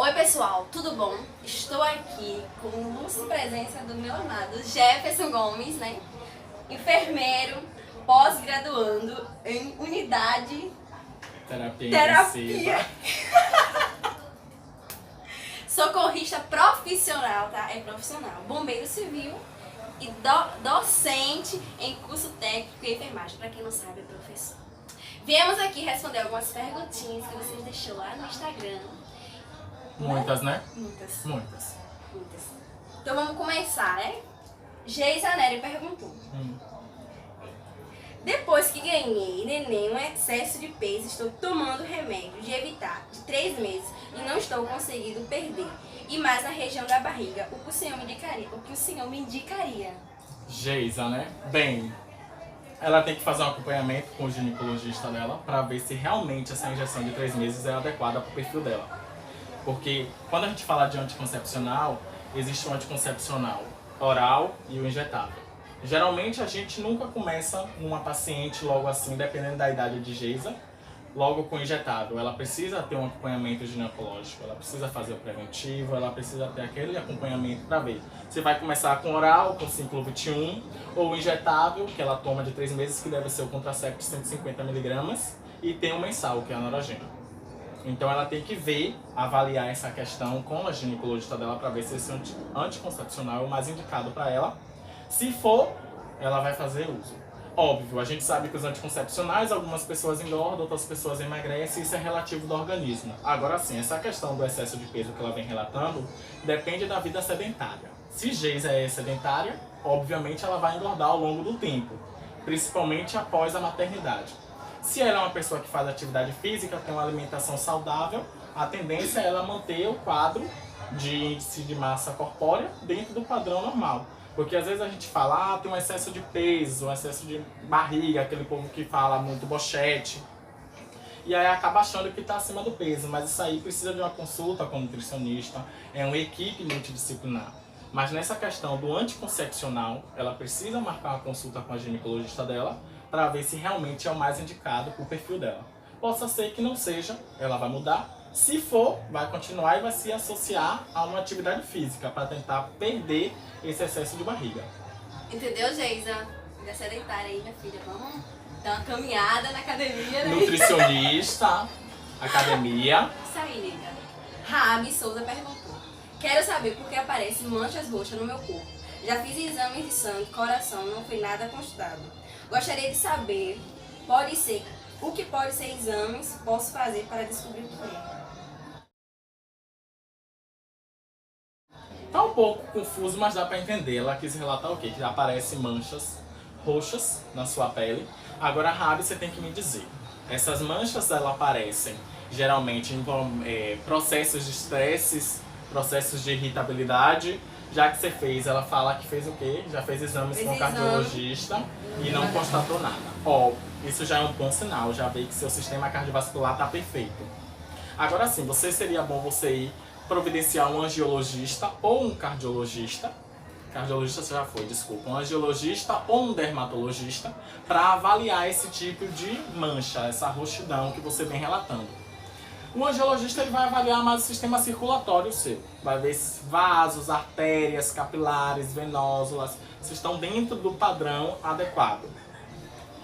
Oi pessoal, tudo bom? Estou aqui com a ilustre presença do meu amado Jefferson Gomes, né? Enfermeiro, pós-graduando em unidade terapia. Socorrista profissional, tá? É profissional. Bombeiro civil e docente em curso técnico e enfermagem. Pra quem não sabe, é professor. Viemos aqui responder algumas perguntinhas que você deixou lá no Instagram. Muitas, né? Muitas. Então vamos começar, né? Geisa Nery perguntou. Depois que ganhei neném, um excesso de peso, estou tomando remédio de evitar de 3 meses e não estou conseguindo perder. E mais na região da barriga, o que o senhor me indicaria? Geisa, né? Bem, ela tem que fazer um acompanhamento com o ginecologista dela para ver se realmente essa injeção de 3 meses é adequada para o perfil dela. Porque quando a gente fala de anticoncepcional, existe um anticoncepcional oral e o injetável. Geralmente a gente nunca começa numa paciente logo assim, dependendo da idade de Geisa, logo com injetável. Ela precisa ter um acompanhamento ginecológico, ela precisa fazer o preventivo, ela precisa ter aquele acompanhamento para ver. Você vai começar com oral, com ciclo 21, ou injetável, que ela toma de 3 meses, que deve ser o contraceptivo de 150 mg, e tem o mensal, que é a Noragina. Então ela tem que ver, avaliar essa questão com a ginecologista dela para ver se esse anticoncepcional é o mais indicado para ela. Se for, ela vai fazer uso. Óbvio, a gente sabe que os anticoncepcionais, algumas pessoas engordam, outras pessoas emagrecem, isso é relativo do organismo. Agora sim, essa questão do excesso de peso que ela vem relatando depende da vida sedentária. Se Geisa é sedentária, obviamente ela vai engordar ao longo do tempo, principalmente após a maternidade. Se ela é uma pessoa que faz atividade física, tem uma alimentação saudável, a tendência é ela manter o quadro de índice de massa corpórea dentro do padrão normal. Porque às vezes a gente fala, tem um excesso de peso, um excesso de barriga, aquele povo que fala muito bochete. E aí acaba achando que está acima do peso, mas isso aí precisa de uma consulta com o nutricionista, é uma equipe multidisciplinar. Mas nessa questão do anticoncepcional, ela precisa marcar uma consulta com a ginecologista dela para ver se realmente é o mais indicado para o perfil dela. Possa ser que não seja, ela vai mudar. Se for, vai continuar e vai se associar a uma atividade física para tentar perder esse excesso de barriga. Entendeu, Geisa? Vida sedentária aí, minha filha. Vamos dar uma caminhada na academia, né? Nutricionista, academia. Isso aí, nega. Rabi Souza perguntou. Quero saber por que aparecem manchas roxas no meu corpo. Já fiz exames de sangue, coração, não foi nada constado. Gostaria de saber, o que pode ser exames posso fazer para descobrir o que é? Tá um pouco confuso, mas dá pra entender. Ela quis relatar o quê? Que aparecem manchas roxas na sua pele. Agora, Rabi, você tem que me dizer. Essas manchas, elas aparecem geralmente em processos de estresse, processos de irritabilidade. Já que você fez, ela fala que fez o quê? Já fez exames com o cardiologista e não constatou nada. Ó, isso já é um bom sinal, já vê que seu sistema cardiovascular tá perfeito. Agora sim, seria bom você ir providenciar um angiologista ou um cardiologista. Cardiologista você já foi, desculpa. Um angiologista ou um dermatologista para avaliar esse tipo de mancha, essa roxidão que você vem relatando. O angiologista ele vai avaliar mais o sistema circulatório seu. Vai ver se vasos, artérias, capilares, venósulas, se estão dentro do padrão adequado.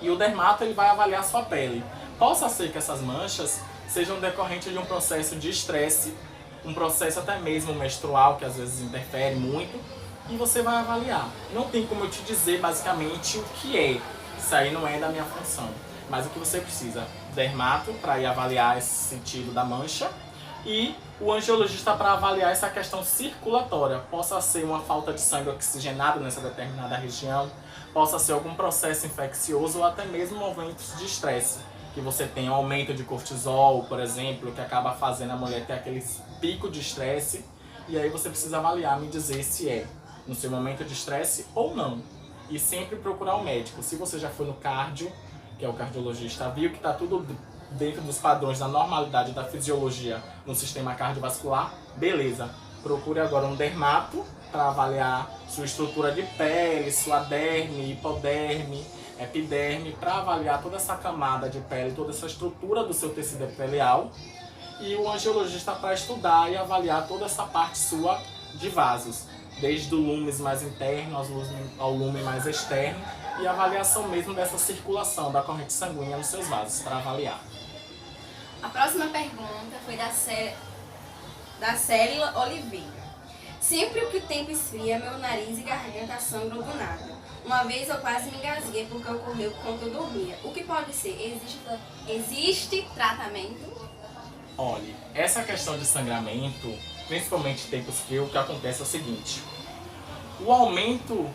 E o dermato ele vai avaliar a sua pele. Possa ser que essas manchas sejam decorrentes de um processo de estresse, um processo até mesmo menstrual, que às vezes interfere muito, e você vai avaliar. Não tem como eu te dizer basicamente o que é. Isso aí não é da minha função. Mas o que você precisa? Dermato para ir avaliar esse sentido da mancha e o angiologista para avaliar essa questão circulatória. Possa ser uma falta de sangue oxigenado nessa determinada região, possa ser algum processo infeccioso ou até mesmo momentos de estresse. Que você tem um aumento de cortisol, por exemplo, que acaba fazendo a mulher ter aquele pico de estresse. E aí você precisa avaliar, me dizer se é no seu momento de estresse ou não. E sempre procurar o médico. Se você já foi no cardio, que é o cardiologista, viu que está tudo dentro dos padrões da normalidade da fisiologia no sistema cardiovascular, beleza. Procure agora um dermato para avaliar sua estrutura de pele, sua derme, hipoderme, epiderme, para avaliar toda essa camada de pele, toda essa estrutura do seu tecido epitelial e o angiologista para estudar e avaliar toda essa parte sua de vasos, desde o lume mais interno ao lume mais externo, e a avaliação mesmo dessa circulação da corrente sanguínea nos seus vasos, para avaliar. A próxima pergunta foi da Célila Oliveira. Sempre que o tempo esfria, meu nariz e garganta sangram do nada. Uma vez eu quase me engasguei porque ocorreu quando eu dormia. O que pode ser? Existe tratamento? Olha, essa questão de sangramento, principalmente em tempos frios, o que acontece é o seguinte. O aumento,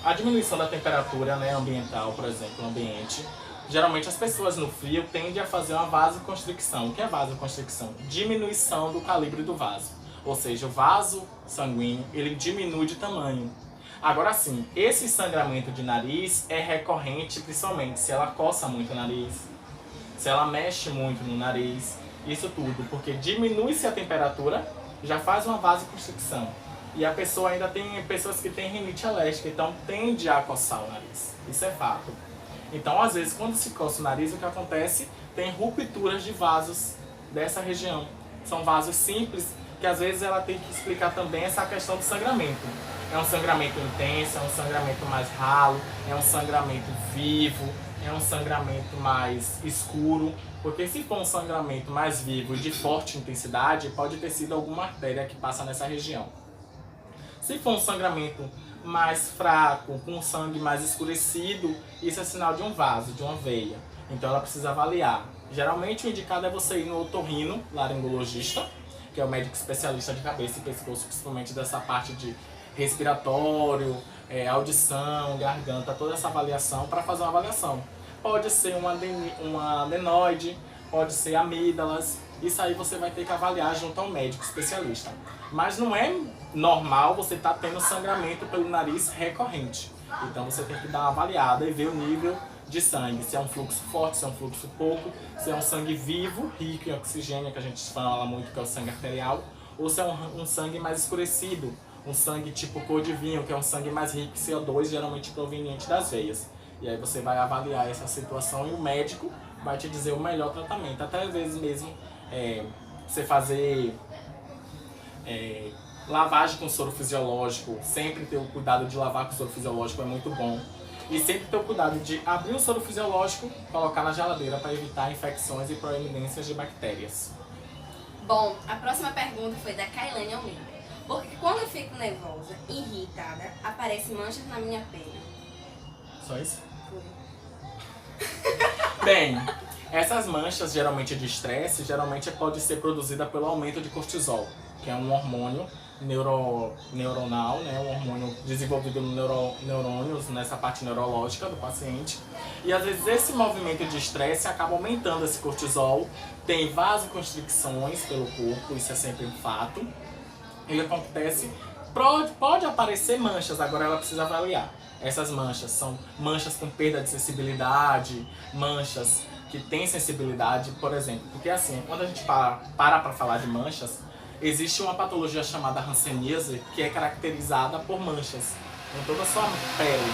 a diminuição da temperatura, né, ambiental, por exemplo, no ambiente, geralmente as pessoas no frio tendem a fazer uma vasoconstricção. O que é vasoconstricção? Diminuição do calibre do vaso. Ou seja, o vaso sanguíneo, ele diminui de tamanho. Agora sim, esse sangramento de nariz é recorrente, principalmente se ela coça muito o nariz, se ela mexe muito no nariz, isso tudo, porque diminui-se a temperatura, já faz uma vasoconstricção. E a pessoa ainda tem pessoas que têm rinite alérgica, então tende a coçar o nariz. Isso é fato. Então, às vezes, quando se coça o nariz, o que acontece? Tem rupturas de vasos dessa região. São vasos simples, que às vezes ela tem que explicar também essa questão do sangramento. É um sangramento intenso, é um sangramento mais ralo, é um sangramento vivo, é um sangramento mais escuro. Porque se for um sangramento mais vivo e de forte intensidade, pode ter sido alguma artéria que passa nessa região. Se for um sangramento mais fraco, com sangue mais escurecido, isso é sinal de um vaso, de uma veia. Então ela precisa avaliar. Geralmente o indicado é você ir no otorrino, laringologista, que é o médico especialista de cabeça e pescoço, principalmente dessa parte de respiratório, audição, garganta, toda essa avaliação para fazer uma avaliação. Pode ser uma adenoide, pode ser amígdalas, isso aí você vai ter que avaliar junto ao médico especialista. Mas não é normal você estar tendo sangramento pelo nariz recorrente. Então você tem que dar uma avaliada e ver o nível de sangue, se é um fluxo forte, se é um fluxo pouco, se é um sangue vivo, rico em oxigênio, que a gente fala muito que é o sangue arterial, ou se é um sangue mais escurecido, um sangue tipo cor de vinho, que é um sangue mais rico em CO2, geralmente proveniente das veias. E aí você vai avaliar essa situação e o médico vai te dizer o melhor tratamento. Até às vezes mesmo você fazer lavagem com soro fisiológico, sempre ter o cuidado de lavar com soro fisiológico é muito bom. E sempre ter o cuidado de abrir o soro fisiológico, colocar na geladeira para evitar infecções e proeminências de bactérias. Bom, a próxima pergunta foi da Kailane Almeida. Porque quando eu fico nervosa e irritada, aparecem manchas na minha pele. Só isso? Foi. Bem, essas manchas geralmente de estresse, geralmente pode ser produzida pelo aumento de cortisol, que é um hormônio neuronal, né? Um hormônio desenvolvido no neurônios, nessa parte neurológica do paciente. E às vezes esse movimento de estresse acaba aumentando esse cortisol, tem vasoconstricções pelo corpo, isso é sempre um fato. Ele acontece, pode aparecer manchas, agora ela precisa avaliar. Essas manchas são manchas com perda de sensibilidade, manchas que têm sensibilidade, por exemplo. Porque assim, quando a gente para falar de manchas, existe uma patologia chamada hanseníase, que é caracterizada por manchas em toda a sua pele.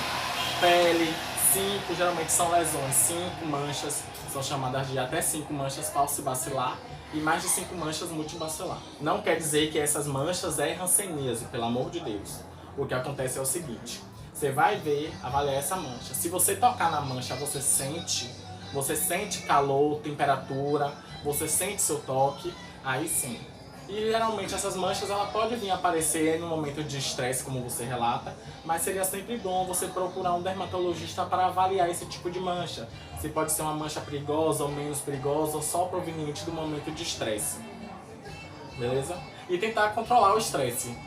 Pele, 5, geralmente são lesões, 5 manchas, são chamadas de até 5 manchas falcibacilar e mais de 5 manchas multibacilar. Não quer dizer que essas manchas é hanseníase, pelo amor de Deus. O que acontece é o seguinte, você vai ver, avaliar essa mancha. Se você tocar na mancha, você sente calor, temperatura, você sente seu toque, aí sim. E geralmente essas manchas ela pode vir aparecer no momento de estresse, como você relata, mas seria sempre bom você procurar um dermatologista para avaliar esse tipo de mancha. Se pode ser uma mancha perigosa ou menos perigosa, ou só proveniente do momento de estresse. Beleza? E tentar controlar o estresse.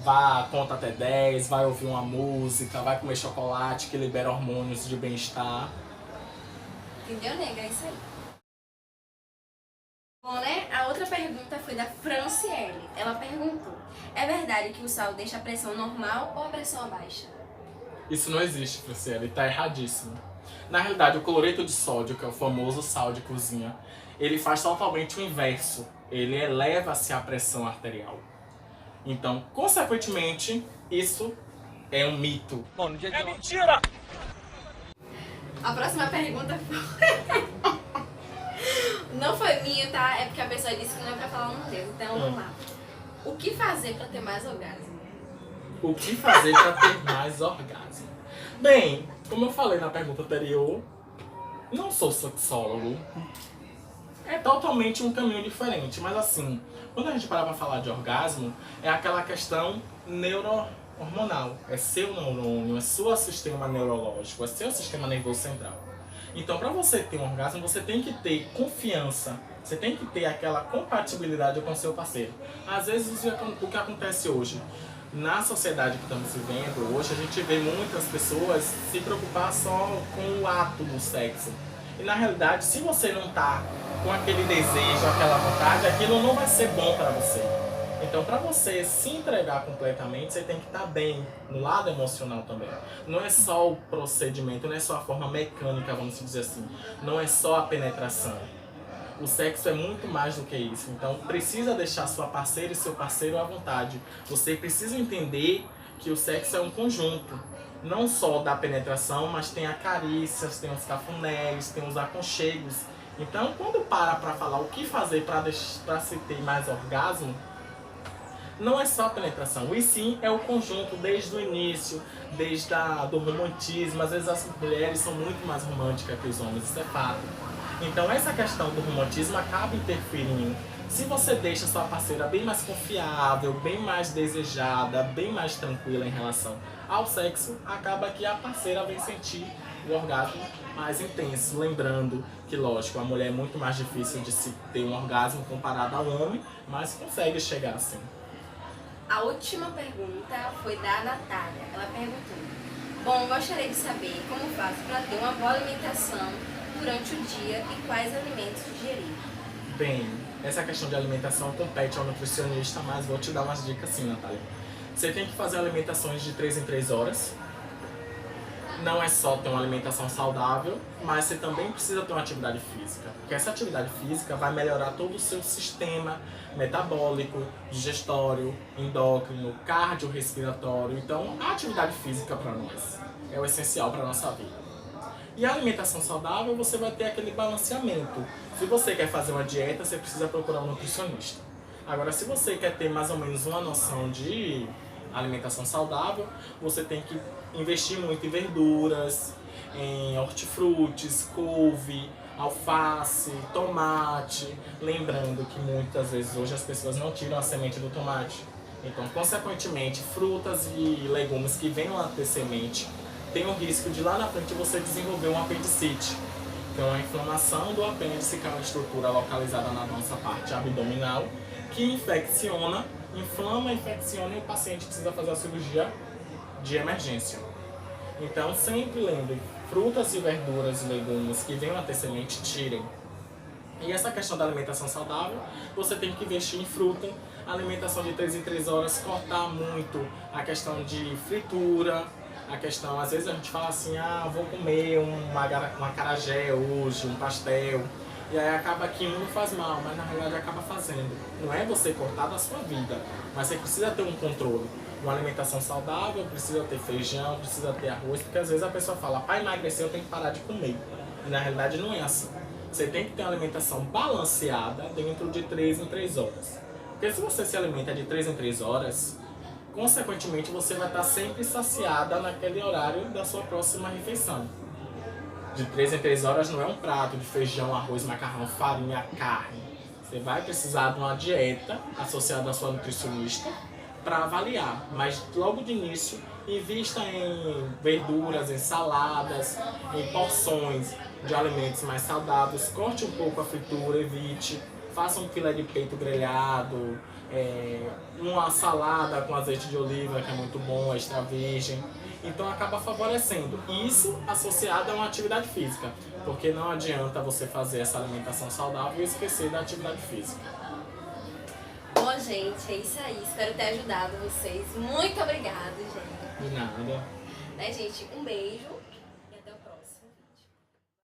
Vá, conta até 10, vai ouvir uma música, vai comer chocolate que libera hormônios de bem-estar. Entendeu, nega? É isso aí. Bom, né? A outra pergunta foi da Franciele. Ela perguntou: é verdade que o sal deixa a pressão normal ou a pressão baixa? Isso não existe, Franciele, tá erradíssimo. Na realidade, o cloreto de sódio, que é o famoso sal de cozinha, ele faz totalmente o inverso. Ele eleva-se a pressão arterial. Então, consequentemente, isso é um mito. É mentira! A próxima pergunta foi Não foi minha, tá? É porque a pessoa disse que não é pra falar um termo, então vamos lá. O que fazer pra ter mais orgasmo? O que fazer para ter mais orgasmo? Bem, como eu falei na pergunta anterior, não sou sexólogo. É totalmente um caminho diferente, mas assim, quando a gente para pra falar de orgasmo, é aquela questão neurohormonal. É seu neurônio, é seu sistema neurológico, é seu sistema nervoso central. Então, para você ter um orgasmo, você tem que ter confiança, você tem que ter aquela compatibilidade com o seu parceiro. Às vezes, o que acontece hoje, na sociedade que estamos vivendo, hoje a gente vê muitas pessoas se preocupar só com o ato do sexo. E na realidade, se você não tá com aquele desejo, aquela vontade, aquilo não vai ser bom para você. Então, para você se entregar completamente, você tem que estar bem no lado emocional também. Não é só o procedimento, não é só a forma mecânica, vamos dizer assim. Não é só a penetração. O sexo é muito mais do que isso. Então, precisa deixar sua parceira e seu parceiro à vontade. Você precisa entender que o sexo é um conjunto. Não só da penetração, mas tem a carícias, tem os cafunés, tem os aconchegos. Então, quando para falar o que fazer para se ter mais orgasmo, não é só a penetração, e sim é o conjunto desde o início, do romantismo. Às vezes as mulheres são muito mais românticas que os homens, isso é fato. Então essa questão do romantismo acaba interferindo. Se você deixa sua parceira bem mais confiável, bem mais desejada, bem mais tranquila em relação ao sexo, acaba que a parceira vem sentir o orgasmo mais intenso. Lembrando que, lógico, a mulher é muito mais difícil de se ter um orgasmo comparado ao homem, mas consegue chegar assim. A última pergunta foi da Natália. Ela perguntou: bom, gostaria de saber como faço para ter uma boa alimentação durante o dia e quais alimentos sugerir. Bem, essa questão de alimentação compete ao nutricionista, mas vou te dar umas dicas sim, Natália. Você tem que fazer alimentações de 3 em 3 horas. Não é só ter uma alimentação saudável, mas você também precisa ter uma atividade física. Porque essa atividade física vai melhorar todo o seu sistema metabólico, digestório, endócrino, cardiorrespiratório. Então, a atividade física para nós é o essencial para a nossa vida. E a alimentação saudável, você vai ter aquele balanceamento. Se você quer fazer uma dieta, você precisa procurar um nutricionista. Agora, se você quer ter mais ou menos uma noção de alimentação saudável, você tem que investir muito em verduras, em hortifrutis, couve, alface, tomate. Lembrando que muitas vezes hoje as pessoas não tiram a semente do tomate. Então, consequentemente, frutas e legumes que venham a ter semente tem o risco de lá na frente você desenvolver um apendicite, que é uma inflamação do apêndice, que é uma estrutura localizada na nossa parte abdominal, que inflama, infecciona e o paciente precisa fazer a cirurgia de emergência. Então, sempre lembre, frutas e verduras e legumes que venham a ter semente, tirem. E essa questão da alimentação saudável, você tem que investir em fruta, alimentação de 3 em 3 horas, cortar muito a questão de fritura, a questão, às vezes a gente fala assim, vou comer uma acarajé hoje, um pastel, e aí acaba que um não faz mal, mas na realidade acaba fazendo. Não é você cortar da sua vida, mas você precisa ter um controle. Uma alimentação saudável, precisa ter feijão, precisa ter arroz, porque às vezes a pessoa fala, para emagrecer eu tenho que parar de comer. E na realidade não é assim. Você tem que ter uma alimentação balanceada dentro de 3 em 3 horas. Porque se você se alimenta de 3 em 3 horas, consequentemente você vai estar sempre saciada naquele horário da sua próxima refeição. De 3 em 3 horas não é um prato de feijão, arroz, macarrão, farinha, carne. Você vai precisar de uma dieta associada à sua nutricionista para avaliar, mas logo de início invista em verduras, em saladas, em porções de alimentos mais saudáveis, corte um pouco a fritura, evite, faça um filé de peito grelhado, uma salada com azeite de oliva, que é muito bom, extra virgem. Então acaba favorecendo. Isso associado a uma atividade física, porque não adianta você fazer essa alimentação saudável e esquecer da atividade física. Bom, gente, é isso aí. Espero ter ajudado vocês. Muito obrigada, gente. De nada. Né, gente? Um beijo.